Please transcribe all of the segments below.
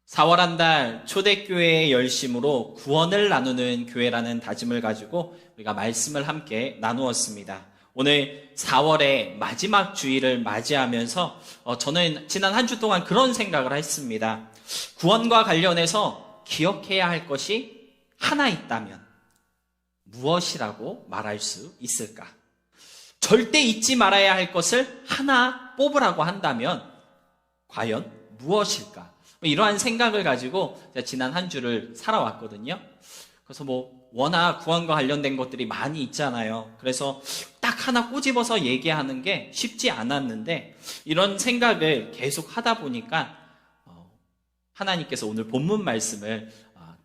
4월 한 달 초대교회의 열심으로 구원을 나누는 교회라는 다짐을 가지고 우리가 말씀을 함께 나누었습니다. 오늘 4월의 마지막 주일을 맞이하면서 저는 지난 한 주 동안 그런 생각을 했습니다. 구원과 관련해서 기억해야 할 것이 하나 있다면 무엇이라고 말할 수 있을까? 절대 잊지 말아야 할 것을 하나 뽑으라고 한다면 과연 무엇일까? 이러한 생각을 가지고 지난 한 주를 살아왔거든요. 그래서 워낙 구원과 관련된 것들이 많이 있잖아요. 그래서 딱 하나 꼬집어서 얘기하는 게 쉽지 않았는데 이런 생각을 계속 하다 보니까 하나님께서 오늘 본문 말씀을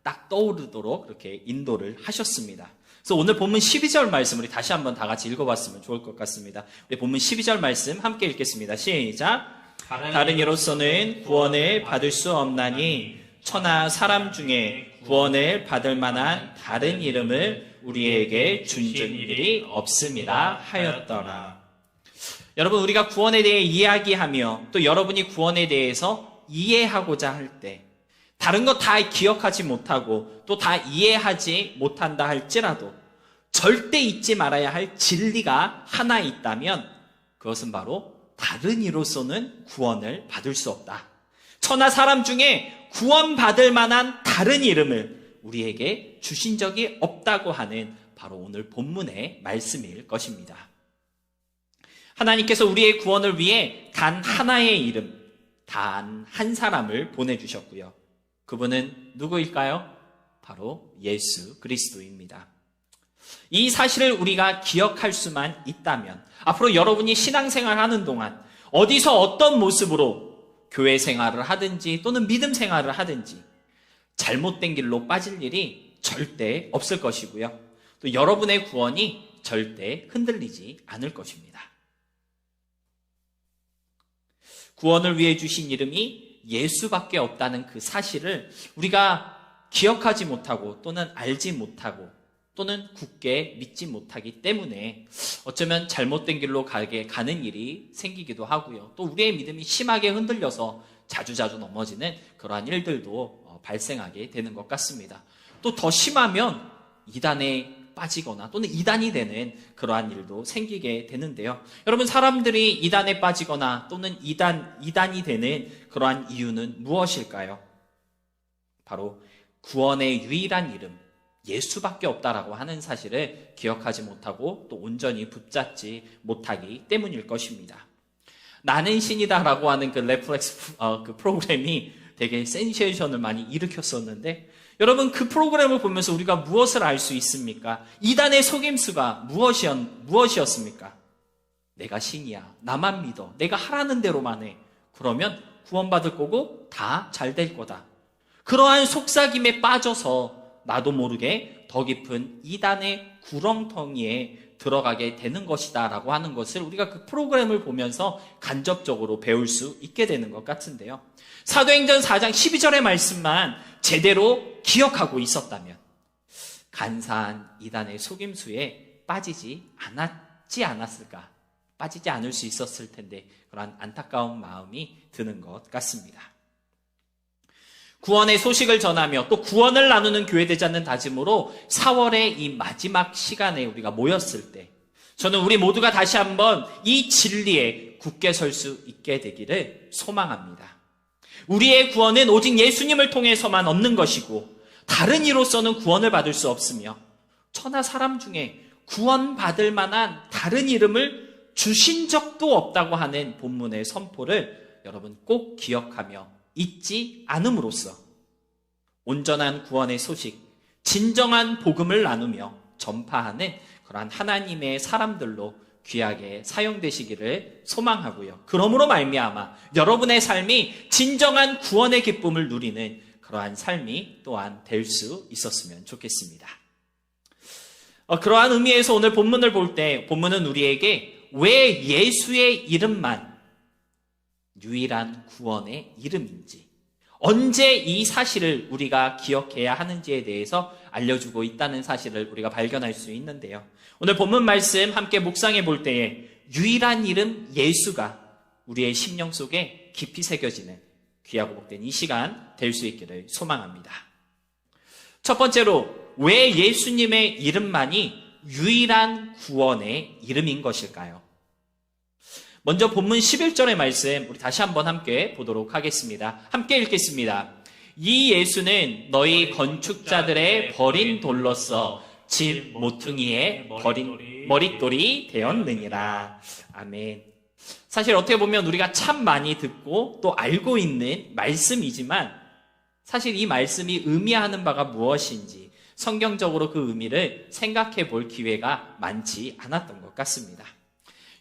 딱 떠오르도록 그렇게 인도를 하셨습니다. 그래서 오늘 본문 12절 말씀 우리 다시 한번 다 같이 읽어봤으면 좋을 것 같습니다. 우리 본문 12절 말씀 함께 읽겠습니다. 시작! 다른 이로서는 구원을 받을 수 없나니 천하 사람 중에 구원을 받을 만한 다른 이름을 우리에게 준 일이 없음이라 하였더라. 여러분, 우리가 구원에 대해 이야기하며 또 여러분이 구원에 대해서 이해하고자 할 때 다른 거 다 기억하지 못하고 또 다 이해하지 못한다 할지라도 절대 잊지 말아야 할 진리가 하나 있다면 그것은 바로 다른 이로서는 구원을 받을 수 없다. 천하 사람 중에 구원받을 만한 다른 이름을 우리에게 주신 적이 없다고 하는 바로 오늘 본문의 말씀일 것입니다. 하나님께서 우리의 구원을 위해 단 하나의 이름, 단 한 사람을 보내주셨고요. 그분은 누구일까요? 바로 예수 그리스도입니다. 이 사실을 우리가 기억할 수만 있다면 앞으로 여러분이 신앙생활하는 동안 어디서 어떤 모습으로 교회 생활을 하든지 또는 믿음 생활을 하든지 잘못된 길로 빠질 일이 절대 없을 것이고요. 또 여러분의 구원이 절대 흔들리지 않을 것입니다. 구원을 위해 주신 이름이 예수밖에 없다는 그 사실을 우리가 기억하지 못하고 또는 알지 못하고 또는 굳게 믿지 못하기 때문에 어쩌면 잘못된 길로 가는 일이 생기기도 하고요. 또 우리의 믿음이 심하게 흔들려서 자주자주 넘어지는 그러한 일들도 발생하게 되는 것 같습니다. 또 더 심하면 이단에 빠지거나 또는 이단이 되는 그러한 일도 생기게 되는데요. 여러분, 사람들이 이단에 빠지거나 또는 이단이 되는 그러한 이유는 무엇일까요? 바로 구원의 유일한 이름 예수밖에 없다라고 하는 사실을 기억하지 못하고 또 온전히 붙잡지 못하기 때문일 것입니다. 나는 신이다라고 하는 그 넷플릭스 그 프로그램이 되게 센세이션을 많이 일으켰었는데 여러분, 그 프로그램을 보면서 우리가 무엇을 알 수 있습니까? 이단의 속임수가 무엇이었습니까? 내가 신이야. 나만 믿어. 내가 하라는 대로만 해. 그러면 구원받을 거고 다 잘 될 거다. 그러한 속삭임에 빠져서 나도 모르게 더 깊은 이단의 구렁텅이에 들어가게 되는 것이다 라고 하는 것을 우리가 그 프로그램을 보면서 간접적으로 배울 수 있게 되는 것 같은데요. 사도행전 4장 12절의 말씀만 제대로 기억하고 있었다면 간사한 이단의 속임수에 빠지지 않았을까? 빠지지 않을 수 있었을 텐데 그러한 안타까운 마음이 드는 것 같습니다. 구원의 소식을 전하며 또 구원을 나누는 교회 되지 않는 다짐으로 4월의 이 마지막 시간에 우리가 모였을 때 저는 우리 모두가 다시 한번 이 진리에 굳게 설 수 있게 되기를 소망합니다. 우리의 구원은 오직 예수님을 통해서만 얻는 것이고 다른 이로서는 구원을 받을 수 없으며 천하 사람 중에 구원받을 만한 다른 이름을 주신 적도 없다고 하는 본문의 선포를 여러분 꼭 기억하며 잊지 않음으로써 온전한 구원의 소식, 진정한 복음을 나누며 전파하는 그러한 하나님의 사람들로 귀하게 사용되시기를 소망하고요. 그러므로 말미암아 여러분의 삶이 진정한 구원의 기쁨을 누리는 그러한 삶이 또한 될 수 있었으면 좋겠습니다. 그러한 의미에서 오늘 본문을 볼 때 본문은 우리에게 왜 예수의 이름만 유일한 구원의 이름인지 언제 이 사실을 우리가 기억해야 하는지에 대해서 알려주고 있다는 사실을 우리가 발견할 수 있는데요. 오늘 본문 말씀 함께 묵상해 볼 때에 유일한 이름 예수가 우리의 심령 속에 깊이 새겨지는 귀하고 복된 이 시간 될 수 있기를 소망합니다. 첫 번째로, 왜 예수님의 이름만이 유일한 구원의 이름인 것일까요? 먼저 본문 11절의 말씀 우리 다시 한번 함께 보도록 하겠습니다. 함께 읽겠습니다. 이 예수는 너희 건축자들의 버린 돌로서 집 모퉁이의 머릿돌이 되었느니라. 아멘. 사실 어떻게 보면 우리가 참 많이 듣고 또 알고 있는 말씀이지만 사실 이 말씀이 의미하는 바가 무엇인지 성경적으로 그 의미를 생각해 볼 기회가 많지 않았던 것 같습니다.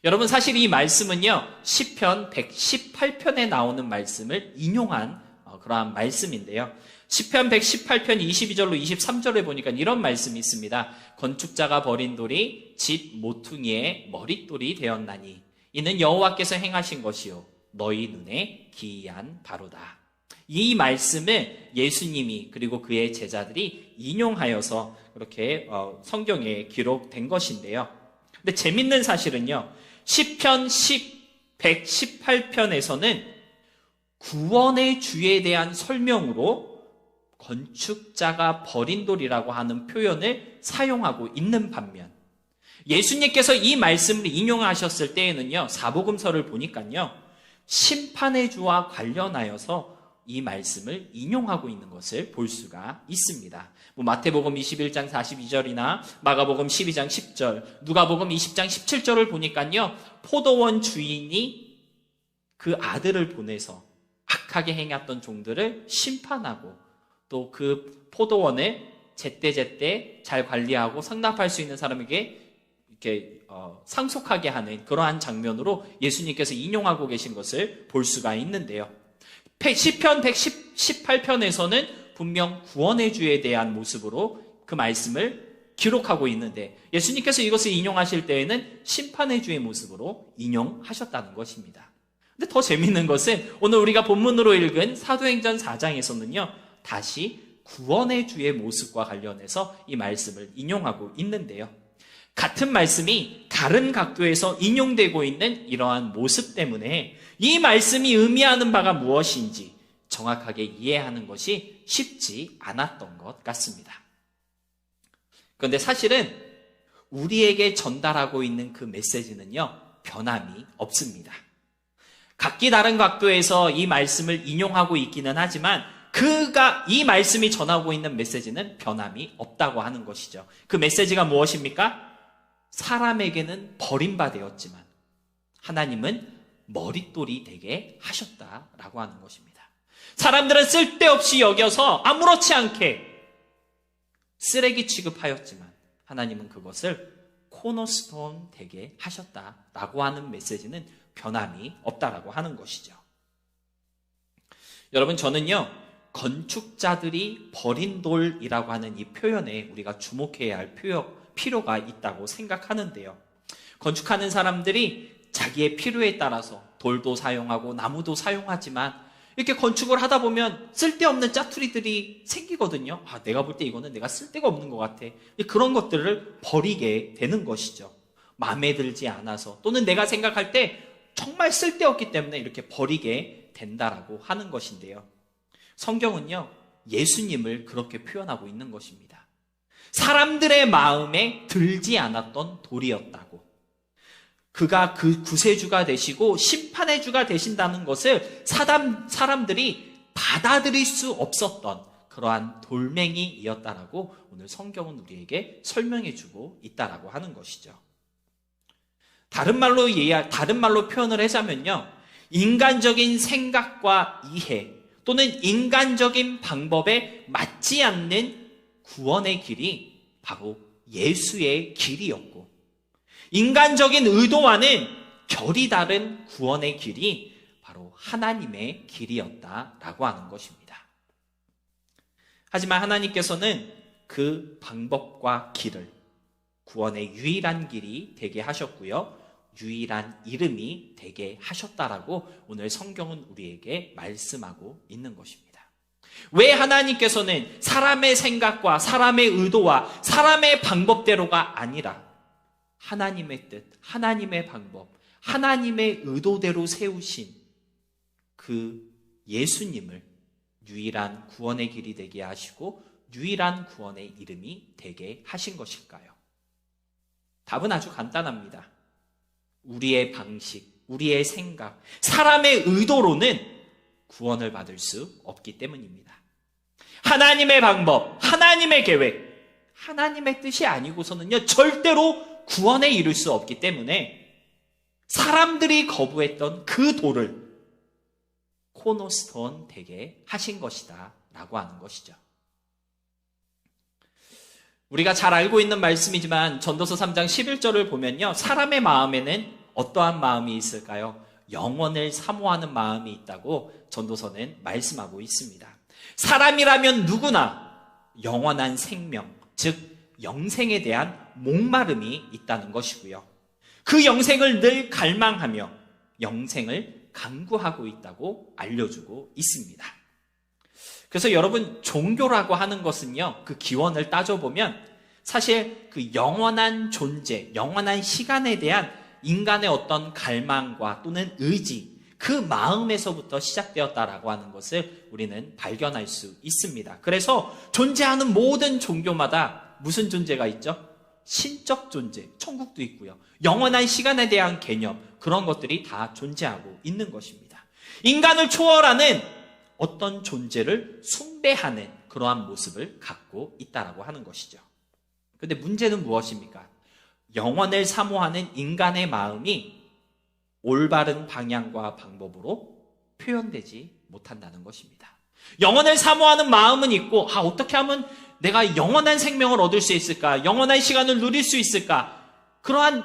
여러분, 사실 이 말씀은요, 시편 118편에 나오는 말씀을 인용한 그러한 말씀인데요. 시편 118편 22절로 23절에 보니까 이런 말씀이 있습니다. 건축자가 버린 돌이 집 모퉁이의 머릿돌이 되었나니 이는 여호와께서 행하신 것이요 너희 눈에 기이한 바로다. 이 말씀을 예수님이 그리고 그의 제자들이 인용하여서 그렇게 성경에 기록된 것인데요. 근데 재밌는 사실은요, 시편 118편에서는 구원의 주에 대한 설명으로 건축자가 버린 돌이라고 하는 표현을 사용하고 있는 반면 예수님께서 이 말씀을 인용하셨을 때에는요, 사복음서를 보니까요, 심판의 주와 관련하여서 이 말씀을 인용하고 있는 것을 볼 수가 있습니다. 마태복음 21장 42절이나 마가복음 12장 10절, 누가복음 20장 17절을 보니까요, 포도원 주인이 그 아들을 보내서 악하게 행했던 종들을 심판하고 또 그 포도원을 제때제때 잘 관리하고 상납할 수 있는 사람에게 이렇게 상속하게 하는 그러한 장면으로 예수님께서 인용하고 계신 것을 볼 수가 있는데요. 시편 118편에서는 분명 구원의 주에 대한 모습으로 그 말씀을 기록하고 있는데 예수님께서 이것을 인용하실 때에는 심판의 주의 모습으로 인용하셨다는 것입니다. 근데 더 재밌는 것은 오늘 우리가 본문으로 읽은 사도행전 4장에서는요, 다시 구원의 주의 모습과 관련해서 이 말씀을 인용하고 있는데요. 같은 말씀이 다른 각도에서 인용되고 있는 이러한 모습 때문에 이 말씀이 의미하는 바가 무엇인지 정확하게 이해하는 것이 쉽지 않았던 것 같습니다. 그런데 사실은 우리에게 전달하고 있는 그 메시지는요, 변함이 없습니다. 각기 다른 각도에서 이 말씀을 인용하고 있기는 하지만 이 말씀이 전하고 있는 메시지는 변함이 없다고 하는 것이죠. 그 메시지가 무엇입니까? 사람에게는 버림받았지만 하나님은 머릿돌이 되게 하셨다라고 하는 것입니다. 사람들은 쓸데없이 여겨서 아무렇지 않게 쓰레기 취급하였지만 하나님은 그것을 코너스톤 되게 하셨다라고 하는 메시지는 변함이 없다라고 하는 것이죠. 여러분, 저는요, 건축자들이 버린 돌이라고 하는 이 표현에 우리가 주목해야 할 필요가 있다고 생각하는데요. 건축하는 사람들이 자기의 필요에 따라서 돌도 사용하고 나무도 사용하지만 이렇게 건축을 하다 보면 쓸데없는 짜투리들이 생기거든요. 내가 볼 때 이거는 내가 쓸데가 없는 것 같아. 그런 것들을 버리게 되는 것이죠. 마음에 들지 않아서 또는 내가 생각할 때 정말 쓸데없기 때문에 이렇게 버리게 된다라고 하는 것인데요. 성경은요, 예수님을 그렇게 표현하고 있는 것입니다. 사람들의 마음에 들지 않았던 돌이었다고. 그가 그 구세주가 되시고 심판의 주가 되신다는 것을 사람들이 받아들일 수 없었던 그러한 돌멩이였다라고 오늘 성경은 우리에게 설명해 주고 있다라고 하는 것이죠. 다른 말로 표현을 하자면요, 인간적인 생각과 이해 또는 인간적인 방법에 맞지 않는 구원의 길이 바로 예수의 길이었고, 인간적인 의도와는 결이 다른 구원의 길이 바로 하나님의 길이었다라고 하는 것입니다. 하지만 하나님께서는 그 방법과 길을 구원의 유일한 길이 되게 하셨고요, 유일한 이름이 되게 하셨다라고 오늘 성경은 우리에게 말씀하고 있는 것입니다. 왜 하나님께서는 사람의 생각과 사람의 의도와 사람의 방법대로가 아니라 하나님의 뜻, 하나님의 방법, 하나님의 의도대로 세우신 그 예수님을 유일한 구원의 길이 되게 하시고 유일한 구원의 이름이 되게 하신 것일까요? 답은 아주 간단합니다. 우리의 방식, 우리의 생각, 사람의 의도로는 구원을 받을 수 없기 때문입니다. 하나님의 방법, 하나님의 계획, 하나님의 뜻이 아니고서는요, 절대로 구원에 이를 수 없기 때문에 사람들이 거부했던 그 돌을 코너스톤 되게 하신 것이다 라고 하는 것이죠. 우리가 잘 알고 있는 말씀이지만 전도서 3장 11절을 보면요, 사람의 마음에는 어떠한 마음이 있을까요? 영원을 사모하는 마음이 있다고 전도서는 말씀하고 있습니다. 사람이라면 누구나 영원한 생명, 즉 영생에 대한 목마름이 있다는 것이고요. 그 영생을 늘 갈망하며 영생을 간구하고 있다고 알려주고 있습니다. 그래서 여러분, 종교라고 하는 것은요, 그 기원을 따져보면 사실 그 영원한 존재, 영원한 시간에 대한 인간의 어떤 갈망과 또는 의지, 그 마음에서부터 시작되었다라고 하는 것을 우리는 발견할 수 있습니다. 그래서 존재하는 모든 종교마다 무슨 존재가 있죠? 신적 존재, 천국도 있고요. 영원한 시간에 대한 개념, 그런 것들이 다 존재하고 있는 것입니다. 인간을 초월하는 어떤 존재를 숭배하는 그러한 모습을 갖고 있다라고 하는 것이죠. 그런데 문제는 무엇입니까? 영원을 사모하는 인간의 마음이 올바른 방향과 방법으로 표현되지 못한다는 것입니다. 영원을 사모하는 마음은 있고, 어떻게 하면 내가 영원한 생명을 얻을 수 있을까? 영원한 시간을 누릴 수 있을까? 그러한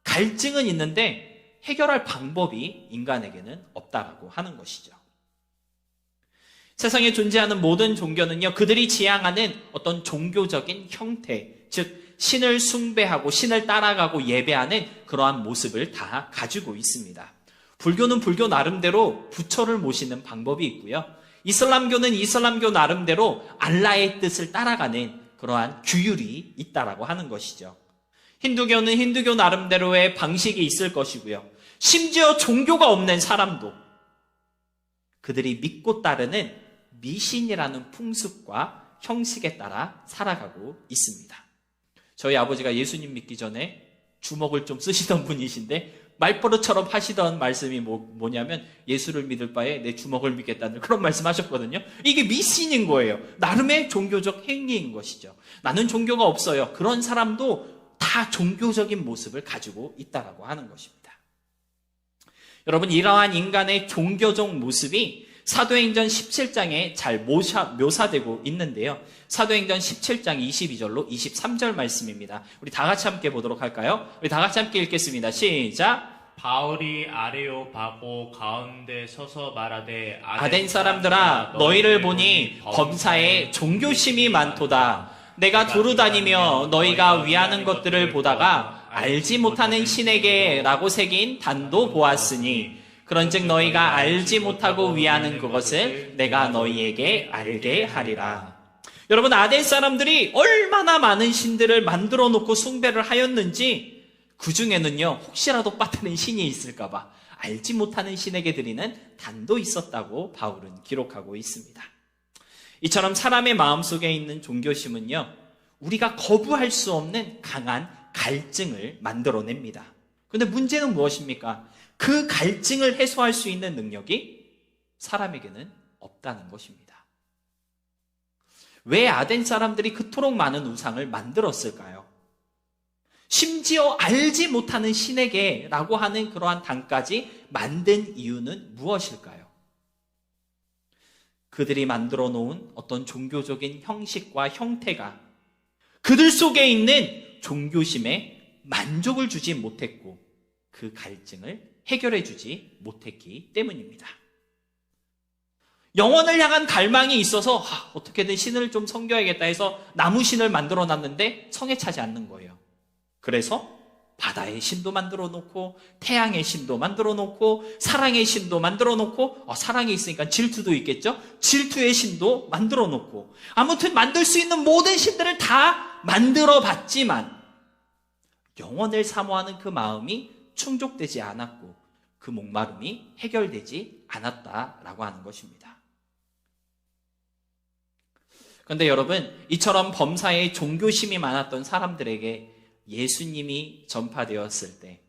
갈증은 있는데 해결할 방법이 인간에게는 없다라고 하는 것이죠. 세상에 존재하는 모든 종교는요, 그들이 지향하는 어떤 종교적인 형태, 즉 신을 숭배하고 신을 따라가고 예배하는 그러한 모습을 다 가지고 있습니다. 불교는 불교 나름대로 부처를 모시는 방법이 있고요. 이슬람교는 이슬람교 나름대로 알라의 뜻을 따라가는 그러한 규율이 있다라고 하는 것이죠. 힌두교는 힌두교 나름대로의 방식이 있을 것이고요. 심지어 종교가 없는 사람도 그들이 믿고 따르는 미신이라는 풍습과 형식에 따라 살아가고 있습니다. 저희 아버지가 예수님 믿기 전에 주먹을 좀 쓰시던 분이신데 말버릇처럼 하시던 말씀이 뭐냐면 예수를 믿을 바에 내 주먹을 믿겠다는 그런 말씀하셨거든요. 이게 미신인 거예요. 나름의 종교적 행위인 것이죠. 나는 종교가 없어요. 그런 사람도 다 종교적인 모습을 가지고 있다라고 하는 것입니다. 여러분, 이러한 인간의 종교적 모습이 사도행전 17장에 잘 묘사되고 있는데요. 사도행전 17장 22절로 23절 말씀입니다. 우리 다 같이 함께 보도록 할까요? 우리 다 같이 함께 읽겠습니다. 시작! 바울이 아레오바고 가운데 서서 말하되 아덴 사람들아, 너희를 보니 범사에 종교심이 많도다. 내가 두루 다니며 너희가 위하는 것들을 보다가 알지 못하는 신에게 라고 새긴 단도 보았으니 그런즉 너희가 알지 못하고 위하는 그것을 내가 너희에게 알게 하리라. 여러분, 아덴 사람들이 얼마나 많은 신들을 만들어 놓고 숭배를 하였는지 그 중에는요, 혹시라도 빠뜨린 신이 있을까봐 알지 못하는 신에게 드리는 단도 있었다고 바울은 기록하고 있습니다. 이처럼 사람의 마음속에 있는 종교심은요, 우리가 거부할 수 없는 강한 갈증을 만들어냅니다. 그런데 문제는 무엇입니까? 그 갈증을 해소할 수 있는 능력이 사람에게는 없다는 것입니다. 왜 아덴 사람들이 그토록 많은 우상을 만들었을까요? 심지어 알지 못하는 신에게 라고 하는 그러한 단까지 만든 이유는 무엇일까요? 그들이 만들어 놓은 어떤 종교적인 형식과 형태가 그들 속에 있는 종교심에 만족을 주지 못했고 그 갈증을 해결해 주지 못했기 때문입니다. 영혼을 향한 갈망이 있어서 어떻게든 신을 좀 섬겨야겠다 해서 나무 신을 만들어 놨는데 성에 차지 않는 거예요. 그래서 바다의 신도 만들어 놓고 태양의 신도 만들어 놓고 사랑의 신도 만들어 놓고 사랑이 있으니까 질투도 있겠죠? 질투의 신도 만들어 놓고 아무튼 만들 수 있는 모든 신들을 다 만들어 봤지만 영혼을 사모하는 그 마음이 충족되지 않았고 그 목마름이 해결되지 않았다라고 하는 것입니다. 그런데 여러분, 이처럼 범사에 종교심이 많았던 사람들에게 예수님이 전파되었을 때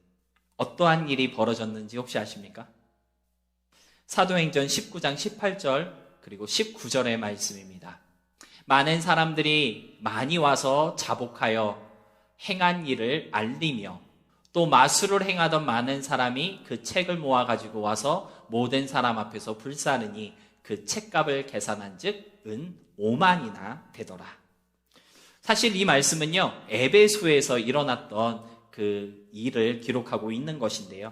어떠한 일이 벌어졌는지 혹시 아십니까? 사도행전 19장 18절 그리고 19절의 말씀입니다. 많은 사람들이 많이 와서 자복하여 행한 일을 알리며 또 마술을 행하던 많은 사람이 그 책을 모아가지고 와서 모든 사람 앞에서 불사르니 그 책값을 계산한 즉 은 5만이나 되더라. 사실 이 말씀은요, 에베소에서 일어났던 그 일을 기록하고 있는 것인데요.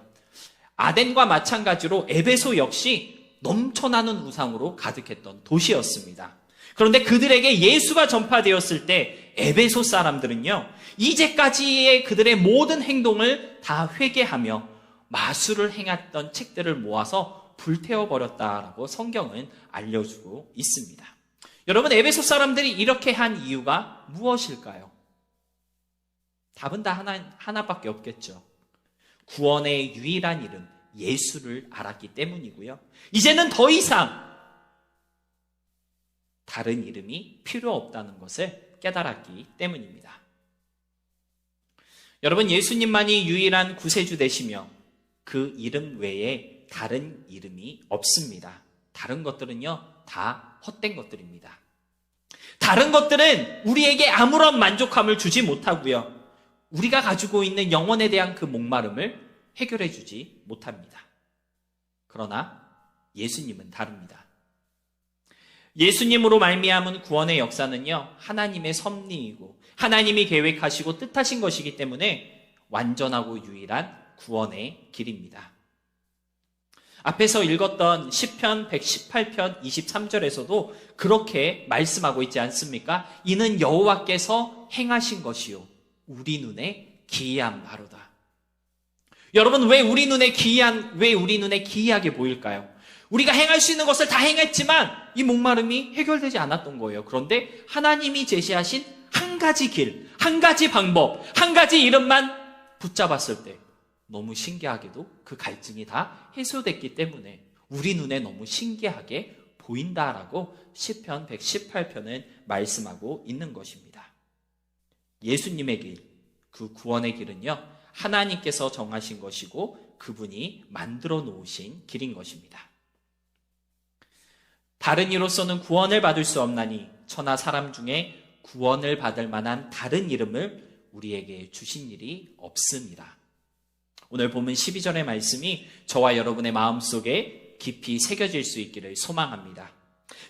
아덴과 마찬가지로 에베소 역시 넘쳐나는 우상으로 가득했던 도시였습니다. 그런데 그들에게 예수가 전파되었을 때 에베소 사람들은요, 이제까지의 그들의 모든 행동을 다 회개하며 마술을 행했던 책들을 모아서 불태워버렸다라고 성경은 알려주고 있습니다. 여러분, 에베소 사람들이 이렇게 한 이유가 무엇일까요? 답은 다 하나밖에 없겠죠. 구원의 유일한 이름 예수를 알았기 때문이고요. 이제는 더 이상 다른 이름이 필요 없다는 것을 깨달았기 때문입니다. 여러분, 예수님만이 유일한 구세주 되시며 그 이름 외에 다른 이름이 없습니다. 다른 것들은요, 다 헛된 것들입니다. 다른 것들은 우리에게 아무런 만족함을 주지 못하고요, 우리가 가지고 있는 영혼에 대한 그 목마름을 해결해 주지 못합니다. 그러나 예수님은 다릅니다. 예수님으로 말미암은 구원의 역사는요, 하나님의 섭리이고 하나님이 계획하시고 뜻하신 것이기 때문에 완전하고 유일한 구원의 길입니다. 앞에서 읽었던 시편 118편 23절에서도 그렇게 말씀하고 있지 않습니까? 이는 여호와께서 행하신 것이요 우리 눈에 기이한 바로다. 여러분, 왜 우리 눈에 기이하게 보일까요? 우리가 행할 수 있는 것을 다 행했지만 이 목마름이 해결되지 않았던 거예요. 그런데 하나님이 제시하신 한 가지 길, 한 가지 방법, 한 가지 이름만 붙잡았을 때 너무 신기하게도 그 갈증이 다 해소됐기 때문에 우리 눈에 너무 신기하게 보인다라고 시편 118편은 말씀하고 있는 것입니다. 예수님의 길, 그 구원의 길은요, 하나님께서 정하신 것이고 그분이 만들어 놓으신 길인 것입니다. 다른 이로서는 구원을 받을 수 없나니 천하 사람 중에 구원을 받을 만한 다른 이름을 우리에게 주신 일이 없습니다. 오늘 본문 12절의 말씀이 저와 여러분의 마음속에 깊이 새겨질 수 있기를 소망합니다.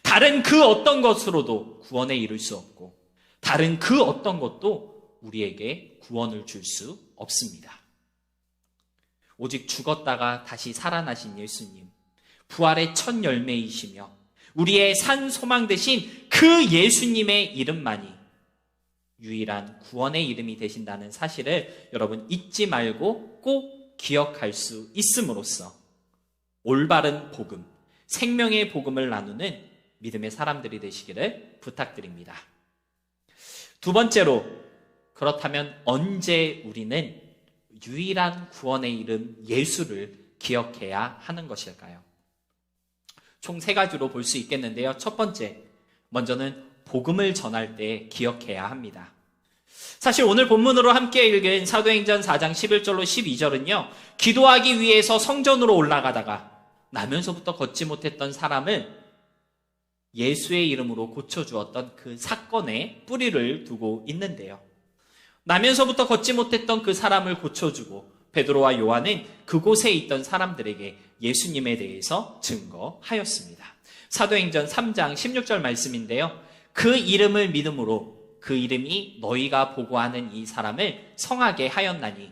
다른 그 어떤 것으로도 구원에 이를 수 없고 다른 그 어떤 것도 우리에게 구원을 줄 수 없습니다. 오직 죽었다가 다시 살아나신 예수님, 부활의 첫 열매이시며 우리의 산 소망 되신 그 예수님의 이름만이 유일한 구원의 이름이 되신다는 사실을 여러분 잊지 말고 꼭 기억할 수 있음으로써 올바른 복음, 생명의 복음을 나누는 믿음의 사람들이 되시기를 부탁드립니다. 두 번째로, 그렇다면 언제 우리는 유일한 구원의 이름 예수를 기억해야 하는 것일까요? 총 3가지로 볼 수 있겠는데요. 첫 번째, 먼저는 복음을 전할 때 기억해야 합니다. 사실 오늘 본문으로 함께 읽은 사도행전 4장 11절로 12절은요, 기도하기 위해서 성전으로 올라가다가 나면서부터 걷지 못했던 사람을 예수의 이름으로 고쳐주었던 그 사건에 뿌리를 두고 있는데요. 나면서부터 걷지 못했던 그 사람을 고쳐주고 베드로와 요한은 그곳에 있던 사람들에게 예수님에 대해서 증거하였습니다. 사도행전 3장 16절 말씀인데요. 그 이름을 믿음으로 그 이름이 너희가 보고하는 이 사람을 성하게 하였나니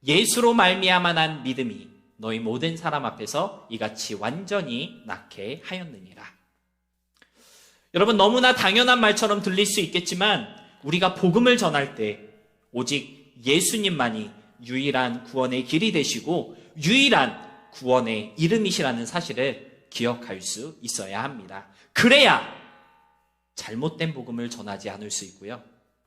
예수로 말미암아 난 믿음이 너희 모든 사람 앞에서 이같이 완전히 낫게 하였느니라. 여러분, 너무나 당연한 말처럼 들릴 수 있겠지만 우리가 복음을 전할 때 오직 예수님만이 유일한 구원의 길이 되시고 유일한 구원의 이름이시라는 사실을 기억할 수 있어야 합니다. 그래야 잘못된 복음을 전하지 않을 수 있고요.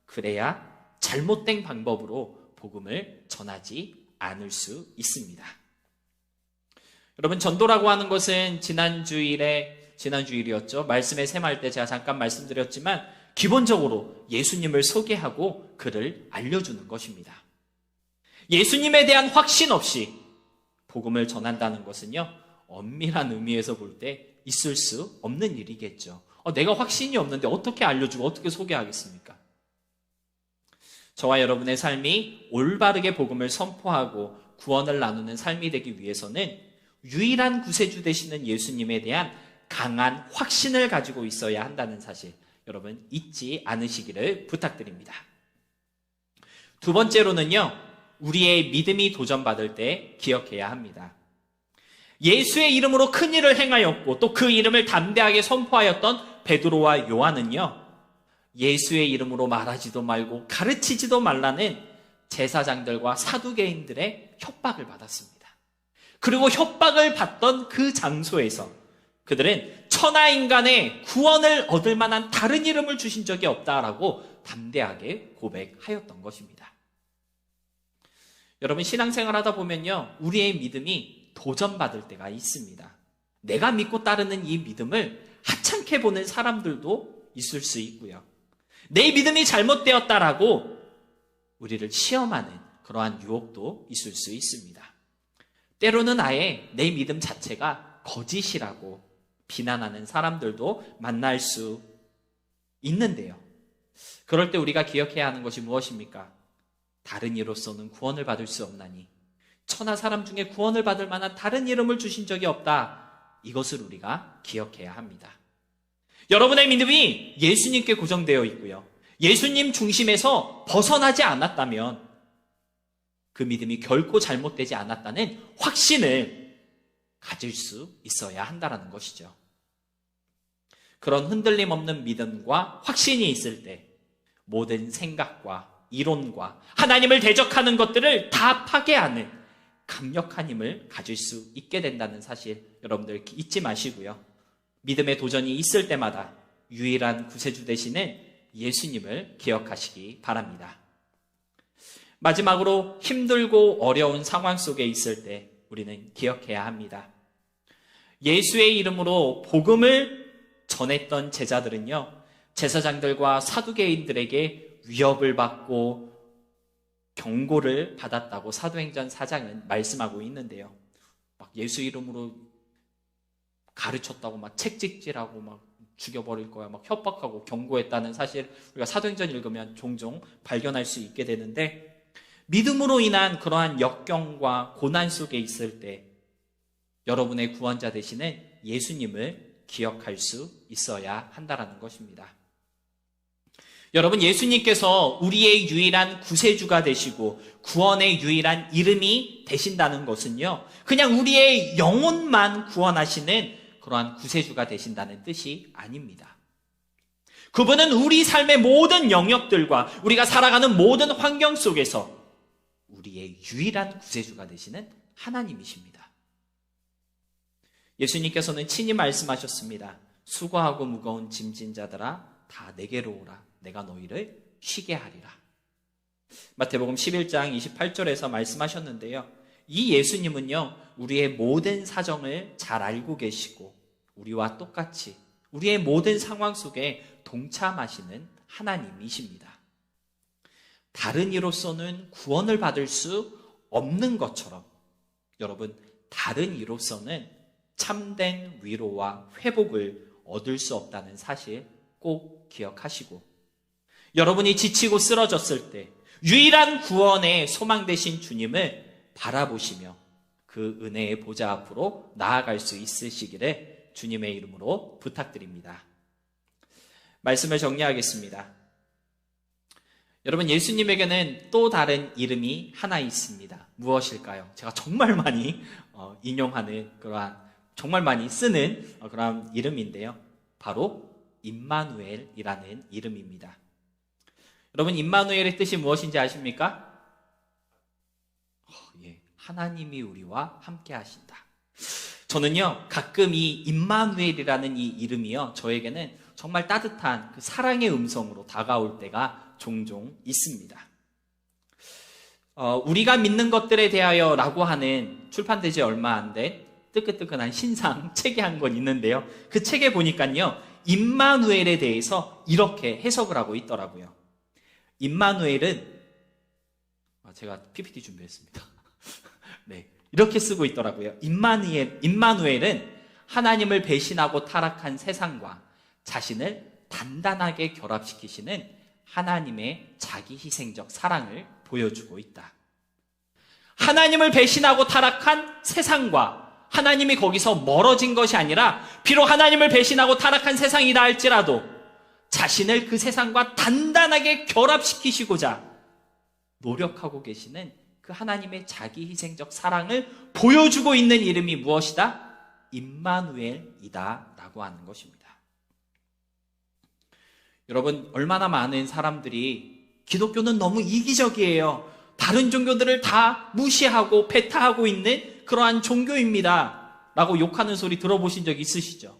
그래야 잘못된 방법으로 복음을 전하지 않을 수 있습니다. 여러분, 전도라고 하는 것은 지난주일이었죠. 말씀에 셈할 때 제가 잠깐 말씀드렸지만 기본적으로 예수님을 소개하고 그를 알려주는 것입니다. 예수님에 대한 확신 없이 복음을 전한다는 것은요, 엄밀한 의미에서 볼 때 있을 수 없는 일이겠죠. 내가 확신이 없는데 어떻게 알려주고 어떻게 소개하겠습니까? 저와 여러분의 삶이 올바르게 복음을 선포하고 구원을 나누는 삶이 되기 위해서는 유일한 구세주 되시는 예수님에 대한 강한 확신을 가지고 있어야 한다는 사실, 여러분 잊지 않으시기를 부탁드립니다. 두 번째로는요, 우리의 믿음이 도전받을 때 기억해야 합니다. 예수의 이름으로 큰 일을 행하였고 또 그 이름을 담대하게 선포하였던 베드로와 요한은요, 예수의 이름으로 말하지도 말고 가르치지도 말라는 제사장들과 사두개인들의 협박을 받았습니다. 그리고 협박을 받던 그 장소에서 그들은 천하인간의 구원을 얻을 만한 다른 이름을 주신 적이 없다라고 담대하게 고백하였던 것입니다. 여러분, 신앙생활 하다 보면요, 우리의 믿음이 도전받을 때가 있습니다. 내가 믿고 따르는 이 믿음을 하찮게 보는 사람들도 있을 수 있고요. 내 믿음이 잘못되었다라고 우리를 시험하는 그러한 유혹도 있을 수 있습니다. 때로는 아예 내 믿음 자체가 거짓이라고 비난하는 사람들도 만날 수 있는데요. 그럴 때 우리가 기억해야 하는 것이 무엇입니까? 다른 이로서는 구원을 받을 수 없나니 천하 사람 중에 구원을 받을 만한 다른 이름을 주신 적이 없다. 이것을 우리가 기억해야 합니다. 여러분의 믿음이 예수님께 고정되어 있고요, 예수님 중심에서 벗어나지 않았다면 그 믿음이 결코 잘못되지 않았다는 확신을 가질 수 있어야 한다는 것이죠. 그런 흔들림 없는 믿음과 확신이 있을 때 모든 생각과 이론과 하나님을 대적하는 것들을 다 파괴하는 강력한 힘을 가질 수 있게 된다는 사실, 여러분들 잊지 마시고요, 믿음의 도전이 있을 때마다 유일한 구세주 되시는 예수님을 기억하시기 바랍니다. 마지막으로 힘들고 어려운 상황 속에 있을 때 우리는 기억해야 합니다. 예수의 이름으로 복음을 전했던 제자들은요, 제사장들과 사두개인들에게 위협을 받고 경고를 받았다고 사도행전 4장은 말씀하고 있는데요. 막 예수 이름으로 가르쳤다고 막 책찍질하고 막 죽여버릴 거야 막 협박하고 경고했다는 사실, 우리가 사도행전 읽으면 종종 발견할 수 있게 되는데, 믿음으로 인한 그러한 역경과 고난 속에 있을 때 여러분의 구원자 되시는 예수님을 기억할 수 있어야 한다는 것입니다. 여러분, 예수님께서 우리의 유일한 구세주가 되시고 구원의 유일한 이름이 되신다는 것은요, 그냥 우리의 영혼만 구원하시는 그러한 구세주가 되신다는 뜻이 아닙니다. 그분은 우리 삶의 모든 영역들과 우리가 살아가는 모든 환경 속에서 우리의 유일한 구세주가 되시는 하나님이십니다. 예수님께서는 친히 말씀하셨습니다. 수고하고 무거운 짐진 자들아 다 내게로 오라. 내가 너희를 쉬게 하리라. 마태복음 11장 28절에서 말씀하셨는데요. 이 예수님은요, 우리의 모든 사정을 잘 알고 계시고 우리와 똑같이 우리의 모든 상황 속에 동참하시는 하나님이십니다. 다른 이로서는 구원을 받을 수 없는 것처럼 여러분, 다른 이로서는 참된 위로와 회복을 얻을 수 없다는 사실 꼭 기억하시고, 여러분이 지치고 쓰러졌을 때 유일한 구원의 소망 되신 주님을 바라보시며 그 은혜의 보좌 앞으로 나아갈 수 있으시기를 주님의 이름으로 부탁드립니다. 말씀을 정리하겠습니다. 여러분, 예수님에게는 또 다른 이름이 하나 있습니다. 무엇일까요? 제가 정말 많이 인용하는 그러한, 정말 많이 쓰는 그러한 이름인데요. 바로 임마누엘이라는 이름입니다. 여러분, 임마누엘의 뜻이 무엇인지 아십니까? 하나님이 우리와 함께 하신다. 저는요, 가끔 이 임마누엘이라는 이 이름이요, 저에게는 정말 따뜻한 그 사랑의 음성으로 다가올 때가 종종 있습니다. 우리가 믿는 것들에 대하여 라고 하는 출판되지 얼마 안 된 뜨끈뜨끈한 신상 책이 한 권 있는데요. 그 책에 보니까요, 임마누엘에 대해서 이렇게 해석을 하고 있더라고요. 임마누엘은, 제가 PPT 준비했습니다. 네, 이렇게 쓰고 있더라고요. 임마누엘은 하나님을 배신하고 타락한 세상과 자신을 단단하게 결합시키시는 하나님의 자기 희생적 사랑을 보여주고 있다. 하나님을 배신하고 타락한 세상과 하나님이 거기서 멀어진 것이 아니라 비록 하나님을 배신하고 타락한 세상이다 할지라도 자신을 그 세상과 단단하게 결합시키시고자 노력하고 계시는 그 하나님의 자기 희생적 사랑을 보여주고 있는 이름이 무엇이다? 임마누엘이다 라고 하는 것입니다. 여러분, 얼마나 많은 사람들이 기독교는 너무 이기적이에요, 다른 종교들을 다 무시하고 배타하고 있는 그러한 종교입니다 라고 욕하는 소리 들어보신 적 있으시죠?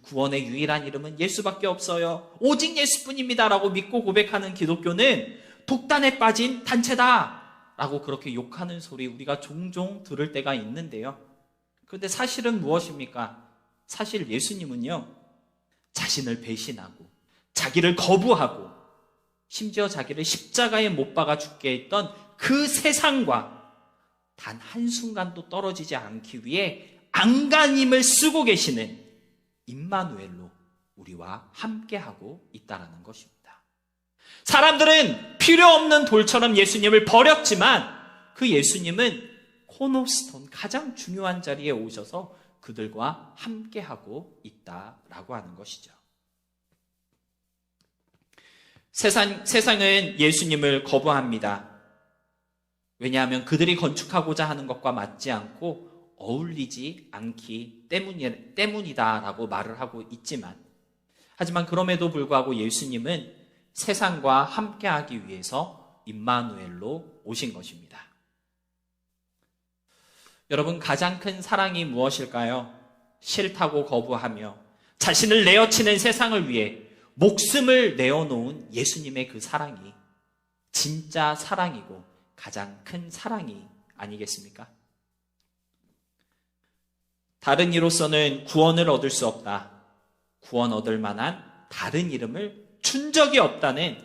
구원의 유일한 이름은 예수밖에 없어요, 오직 예수뿐입니다 라고 믿고 고백하는 기독교는 독단에 빠진 단체다 라고 그렇게 욕하는 소리 우리가 종종 들을 때가 있는데요. 그런데 사실은 무엇입니까? 사실 예수님은요, 자신을 배신하고 자기를 거부하고 심지어 자기를 십자가에 못 박아 죽게 했던 그 세상과 단 한순간도 떨어지지 않기 위해 안간힘을 쓰고 계시는 임마누엘로 우리와 함께하고 있다는 것입니다. 사람들은 필요 없는 돌처럼 예수님을 버렸지만 그 예수님은 코너스톤, 가장 중요한 자리에 오셔서 그들과 함께하고 있다라고 하는 것이죠. 세상은 예수님을 거부합니다. 왜냐하면 그들이 건축하고자 하는 것과 맞지 않고 어울리지 않기 때문이다라고 말을 하고 있지만, 하지만 그럼에도 불구하고 예수님은 세상과 함께하기 위해서 임마누엘로 오신 것입니다. 여러분, 가장 큰 사랑이 무엇일까요? 싫다고 거부하며 자신을 내어치는 세상을 위해 목숨을 내어놓은 예수님의 그 사랑이 진짜 사랑이고 가장 큰 사랑이 아니겠습니까? 다른 이로서는 구원을 얻을 수 없다, 구원 얻을 만한 다른 이름을 준 적이 없다는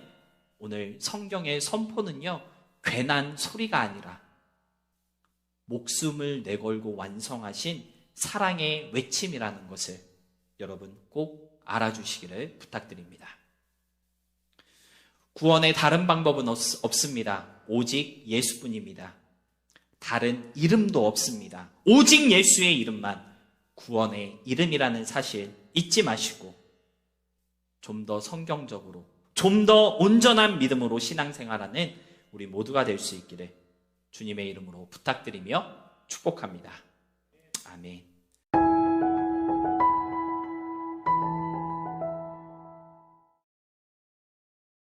오늘 성경의 선포는요, 괜한 소리가 아니라 목숨을 내걸고 완성하신 사랑의 외침이라는 것을 여러분 꼭 알아주시기를 부탁드립니다. 구원의 다른 방법은 없습니다. 오직 예수뿐입니다. 다른 이름도 없습니다. 오직 예수의 이름만 구원의 이름이라는 사실 잊지 마시고 좀 더 성경적으로, 좀 더 온전한 믿음으로 신앙생활하는 우리 모두가 될 수 있기를 주님의 이름으로 부탁드리며 축복합니다. 아멘.